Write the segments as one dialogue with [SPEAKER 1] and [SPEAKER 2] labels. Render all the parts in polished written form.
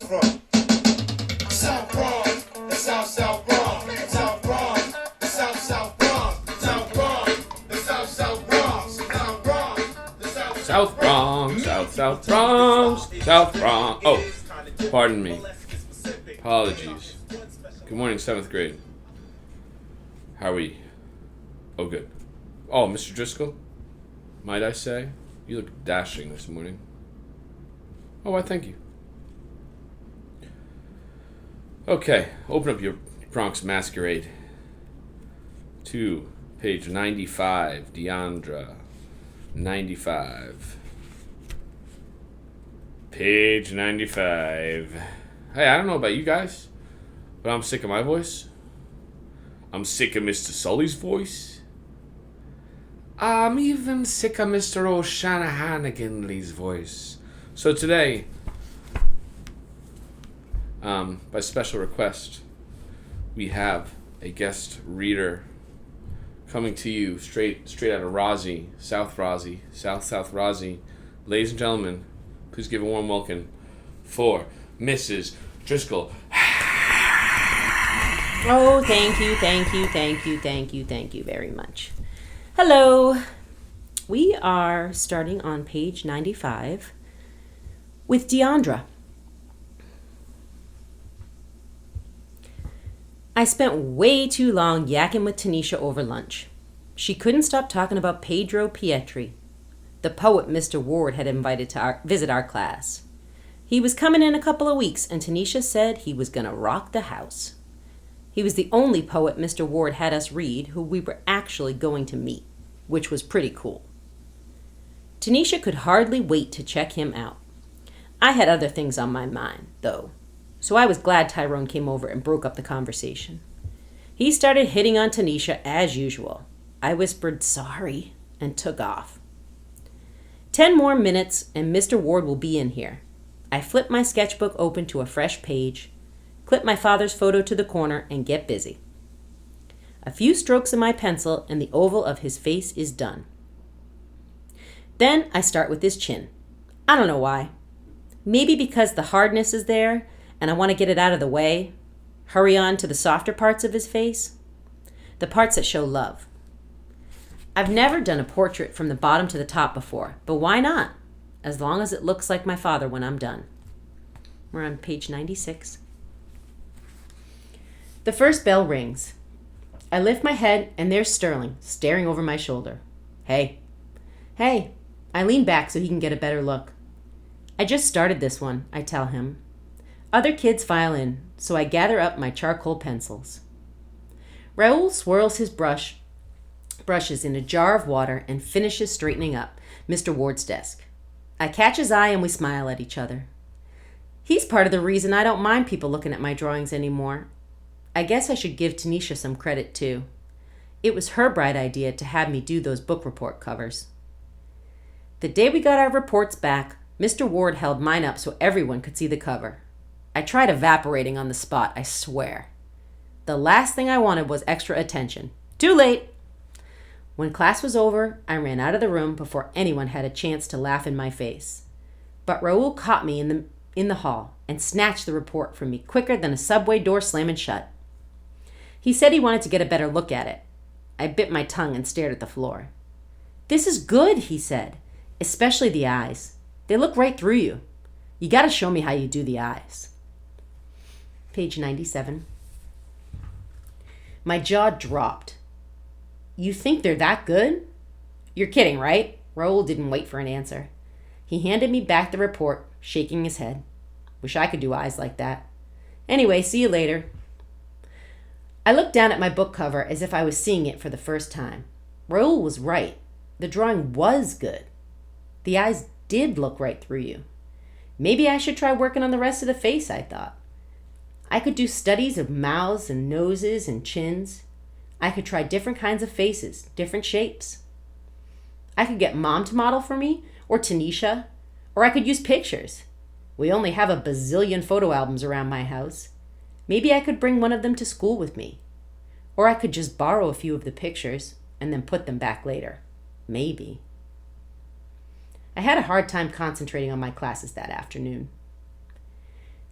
[SPEAKER 1] front. South Bronx, the South Bronx, South Bronx, the South Bronx, South Bronx, the South Bronx, South Bronx, the
[SPEAKER 2] South Bronx, South Bronx, South Bronx. Oh, pardon me. Apologies. Good morning, 7th grade. How are we? Oh, good. Oh, Mr. Driscoll, might I say? You look dashing this morning. Oh, why, thank you. Okay, open up your Bronx Masquerade to page 95, Diandra. 95. Page 95. Hey, I don't know about you guys, but I'm sick of my voice. I'm sick of Mr. Sully's voice. I'm even sick of Mr. O'Shanahannigan's voice. So today, by special request, we have a guest reader coming to you straight out of Rossi, South Rossi. Ladies and gentlemen, please give a warm welcome for Mrs. Driscoll.
[SPEAKER 3] Oh, thank you very much. Hello. We are starting on page 95 with Diandra. I spent way too long yakking with Tanisha over lunch. She couldn't stop talking about Pedro Pietri, the poet Mr. Ward had invited to visit our class. He was coming in a couple of weeks, and Tanisha said he was going to rock the house. He was the only poet Mr. Ward had us read who we were actually going to meet, which was pretty cool. Tanisha could hardly wait to check him out. I had other things on my mind, though, so I was glad Tyrone came over and broke up the conversation. He started hitting on Tanisha as usual. I whispered sorry and took off. 10 more minutes and Mr. Ward will be in here. I flip my sketchbook open to a fresh page, clip my father's photo to the corner, and get busy. A few strokes of my pencil and the oval of his face is done. Then I start with his chin. I don't know why. Maybe because the hardness is there and I want to get it out of the way. Hurry on to the softer parts of his face. The parts that show love. I've never done a portrait from the bottom to the top before, but why not? As long as it looks like my father when I'm done. We're on page 96. The first bell rings. I lift my head and there's Sterling staring over my shoulder. Hey. I lean back so he can get a better look. I just started this one, I tell him. Other kids file in, so I gather up my charcoal pencils. Raoul swirls his brushes in a jar of water and finishes straightening up Mr. Ward's desk. I catch his eye and we smile at each other. He's part of the reason I don't mind people looking at my drawings anymore. I guess I should give Tanisha some credit too. It was her bright idea to have me do those book report covers. The day we got our reports back, Mr. Ward held mine up so everyone could see the cover. I tried evaporating on the spot, I swear. The last thing I wanted was extra attention. Too late! When class was over, I ran out of the room before anyone had a chance to laugh in my face. But Raoul caught me in the hall and snatched the report from me quicker than a subway door slamming shut. He said he wanted to get a better look at it. I bit my tongue and stared at the floor. This is good, he said, especially the eyes. They look right through you. You got to show me how you do the eyes. Page 97. My jaw dropped. You think they're that good? You're kidding, right? Raoul didn't wait for an answer. He handed me back the report, shaking his head. Wish I could do eyes like that. Anyway, see you later. I looked down at my book cover as if I was seeing it for the first time. Raoul was right. The drawing was good. The eyes did look right through you. Maybe I should try working on the rest of the face, I thought. I could do studies of mouths and noses and chins. I could try different kinds of faces, different shapes. I could get Mom to model for me, or Tanisha, or I could use pictures. We only have a bazillion photo albums around my house. Maybe I could bring one of them to school with me. Or I could just borrow a few of the pictures and then put them back later. Maybe. I had a hard time concentrating on my classes that afternoon.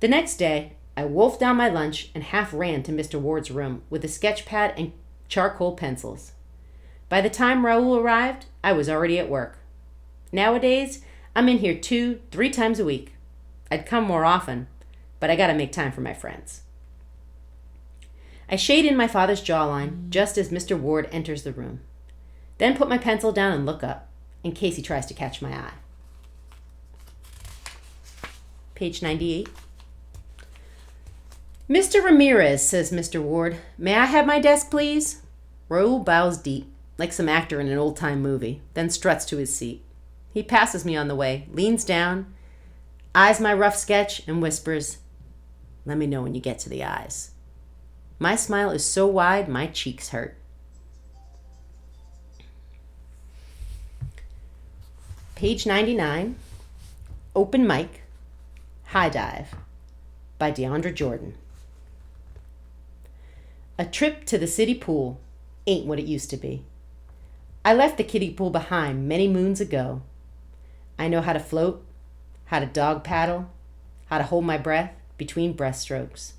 [SPEAKER 3] The next day, I wolfed down my lunch and half ran to Mr. Ward's room with a sketch pad and charcoal pencils. By the time Raoul arrived, I was already at work. Nowadays, I'm in here 2-3 times a week. I'd come more often, but I gotta make time for my friends. I shade in my father's jawline just as Mr. Ward enters the room, then put my pencil down and look up, in case he tries to catch my eye. Page 98. Mr. Ramirez, says Mr. Ward, may I have my desk, please? Raoul bows deep, like some actor in an old-time movie, then struts to his seat. He passes me on the way, leans down, eyes my rough sketch, and whispers, let me know when you get to the eyes. My smile is so wide, my cheeks hurt. Page 99, Open Mic, High Dive, by Diandra Jordan. A trip to the city pool ain't what it used to be. I left the kiddie pool behind many moons ago. I know how to float, how to dog paddle, how to hold my breath between breaststrokes.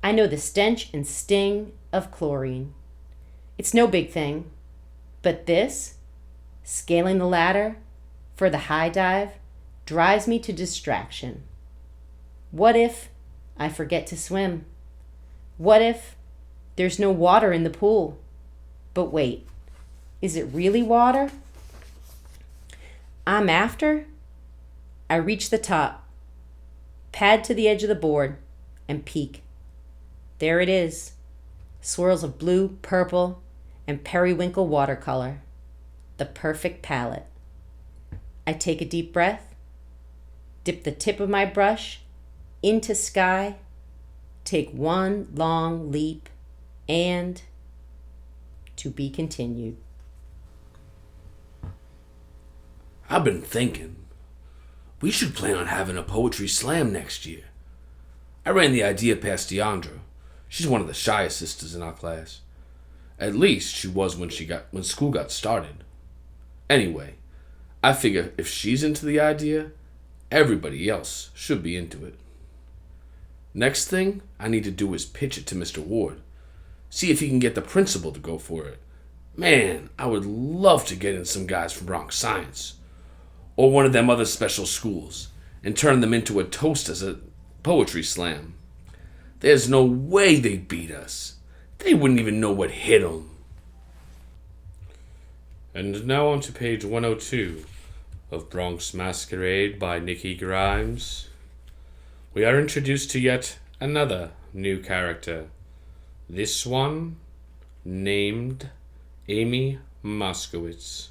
[SPEAKER 3] I know the stench and sting of chlorine. It's no big thing, but this, scaling the ladder for the high dive, drives me to distraction. What if I forget to swim? What if there's no water in the pool? But wait, is it really water I'm after? I reach the top, pad to the edge of the board, and peek. There it is, swirls of blue, purple, and periwinkle watercolor, the perfect palette. I take a deep breath, dip the tip of my brush into sky, take one long leap, and to be continued.
[SPEAKER 2] I've been thinking, we should plan on having a poetry slam next year. I ran the idea past Diandra. She's one of the shyest sisters in our class. At least she was when school got started. Anyway, I figure if she's into the idea, everybody else should be into it. Next thing I need to do is pitch it to Mr. Ward. See if he can get the principal to go for it. Man, I would love to get in some guys from Bronx Science. Or one of them other special schools, and turn them into a toast as a poetry slam. There's no way they'd beat us. They wouldn't even know what hit them. And now on to page 102 of Bronx Masquerade by Nikki Grimes. We are introduced to yet another new character. This one named Amy Moskowitz.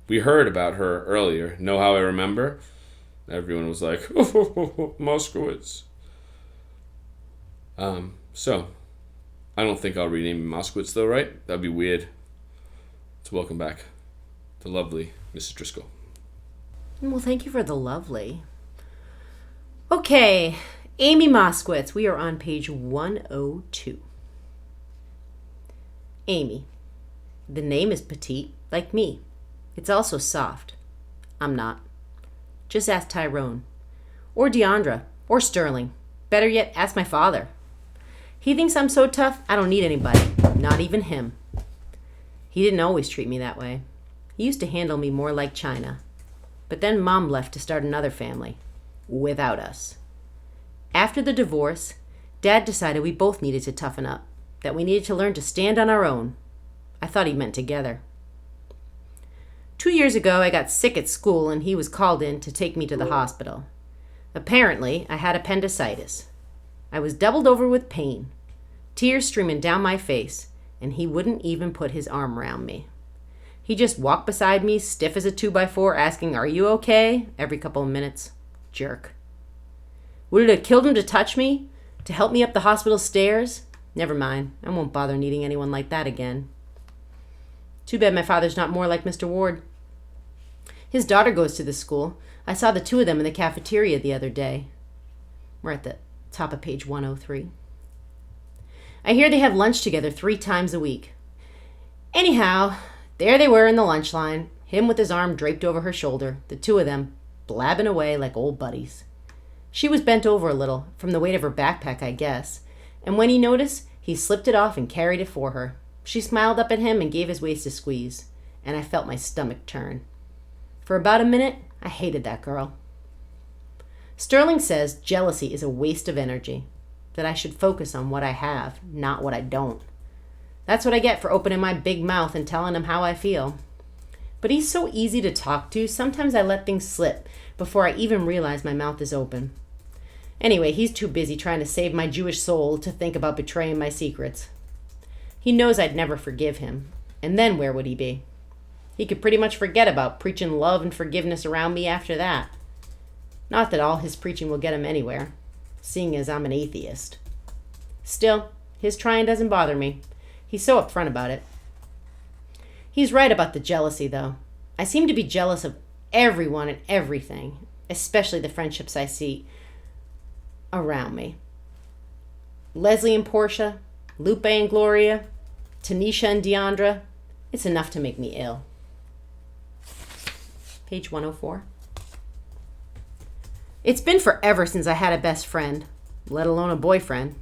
[SPEAKER 2] We heard about her earlier. Know how I remember? Everyone was like, oh, Moskowitz. So, I don't think I'll read Amy Moskowitz though, right? That'd be weird. So welcome back. The lovely Mrs. Driscoll.
[SPEAKER 3] Well, thank you for the lovely. Okay, Amy Moskowitz. We are on page 102. Amy. The name is petite, like me. It's also soft. I'm not. Just ask Tyrone. Or Diandra. Or Sterling. Better yet, ask my father. He thinks I'm so tough, I don't need anybody. Not even him. He didn't always treat me that way. He used to handle me more like China. But then Mom left to start another family. Without us. After the divorce, Dad decided we both needed to toughen up. That we needed to learn to stand on our own. I thought he meant together. 2 years ago, I got sick at school and he was called in to take me to the hospital. Apparently, I had appendicitis. I was doubled over with pain, tears streaming down my face, and he wouldn't even put his arm around me. He just walked beside me, stiff as a 2x4, asking, "Are you okay?" every couple of minutes. Jerk. Would it have killed him to touch me? To help me up the hospital stairs? Never mind. I won't bother needing anyone like that again. Too bad my father's not more like Mr. Ward. His daughter goes to this school. I saw the two of them in the cafeteria the other day. We're at the top of page 103. I hear they have lunch together 3 times a week. Anyhow, there they were in the lunch line, him with his arm draped over her shoulder, the two of them blabbing away like old buddies. She was bent over a little, from the weight of her backpack, I guess, and when he noticed, he slipped it off and carried it for her. She smiled up at him and gave his waist a squeeze, and I felt my stomach turn. For about a minute, I hated that girl. Sterling says jealousy is a waste of energy, that I should focus on what I have, not what I don't. That's what I get for opening my big mouth and telling him how I feel. But he's so easy to talk to, sometimes I let things slip before I even realize my mouth is open. Anyway, he's too busy trying to save my Jewish soul to think about betraying my secrets. He knows I'd never forgive him, and then where would he be? He could pretty much forget about preaching love and forgiveness around me after that. Not that all his preaching will get him anywhere, seeing as I'm an atheist. Still, his trying doesn't bother me. He's so upfront about it. He's right about the jealousy, though. I seem to be jealous of everyone and everything, especially the friendships I see around me. Leslie and Portia, Lupe and Gloria, Tanisha and Diandra, it's enough to make me ill. Page 104. It's been forever since I had a best friend, let alone a boyfriend.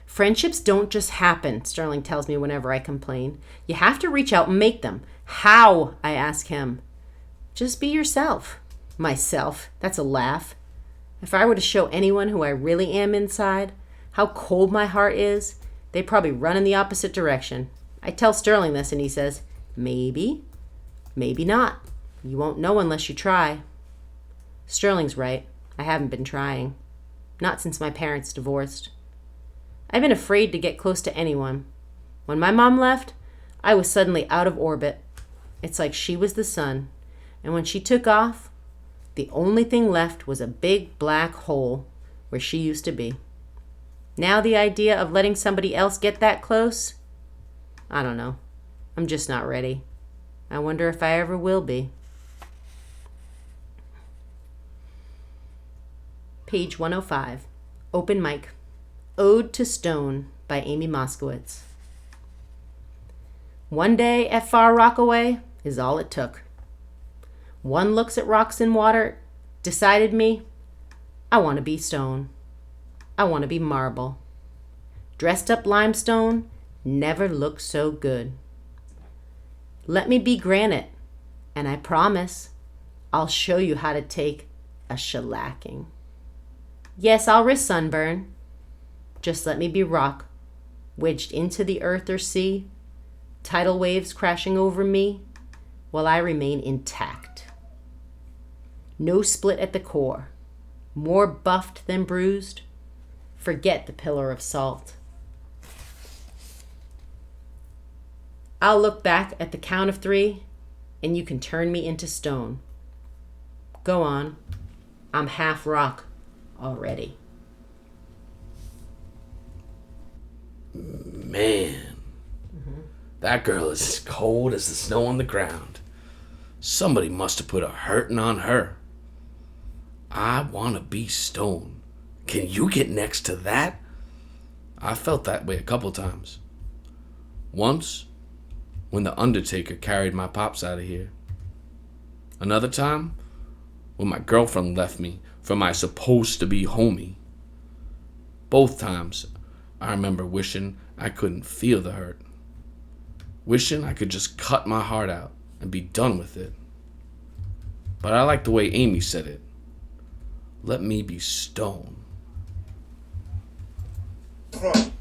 [SPEAKER 3] Friendships don't just happen, Sterling tells me whenever I complain. You have to reach out and make them. How? I ask him. Just be yourself. Myself. That's a laugh. If I were to show anyone who I really am inside, how cold my heart is, they'd probably run in the opposite direction. I tell Sterling this and he says, maybe, maybe not. You won't know unless you try. Sterling's right. I haven't been trying. Not since my parents divorced. I've been afraid to get close to anyone. When my mom left, I was suddenly out of orbit. It's like she was the sun. And when she took off, the only thing left was a big black hole where she used to be. Now the idea of letting somebody else get that close? I don't know. I'm just not ready. I wonder if I ever will be. Page 105. Open Mic. Ode to Stone by Amy Moskowitz. One day at Far Rockaway is all it took. One looks at rocks and water, decided me, I want to be stone. I want to be marble. Dressed up limestone never looked so good. Let me be granite, and I promise I'll show you how to take a shellacking. Yes, I'll risk sunburn. Just let me be rock, wedged into the earth or sea, tidal waves crashing over me, while I remain intact. No split at the core, more buffed than bruised. Forget the pillar of salt. I'll look back at the count of 3, and you can turn me into stone. Go on, I'm half rock already.
[SPEAKER 2] Man, that girl is as cold as the snow on the ground. Somebody must have put a hurtin' on her. I want to be stone. Can you get next to that? I felt that way a couple times. Once, when the Undertaker carried my pops out of here. Another time, when my girlfriend left me for my supposed-to-be homie. Both times, I remember wishing I couldn't feel the hurt. Wishing I could just cut my heart out and be done with it. But I like the way Amy said it. Let me be stone.
[SPEAKER 1] Front.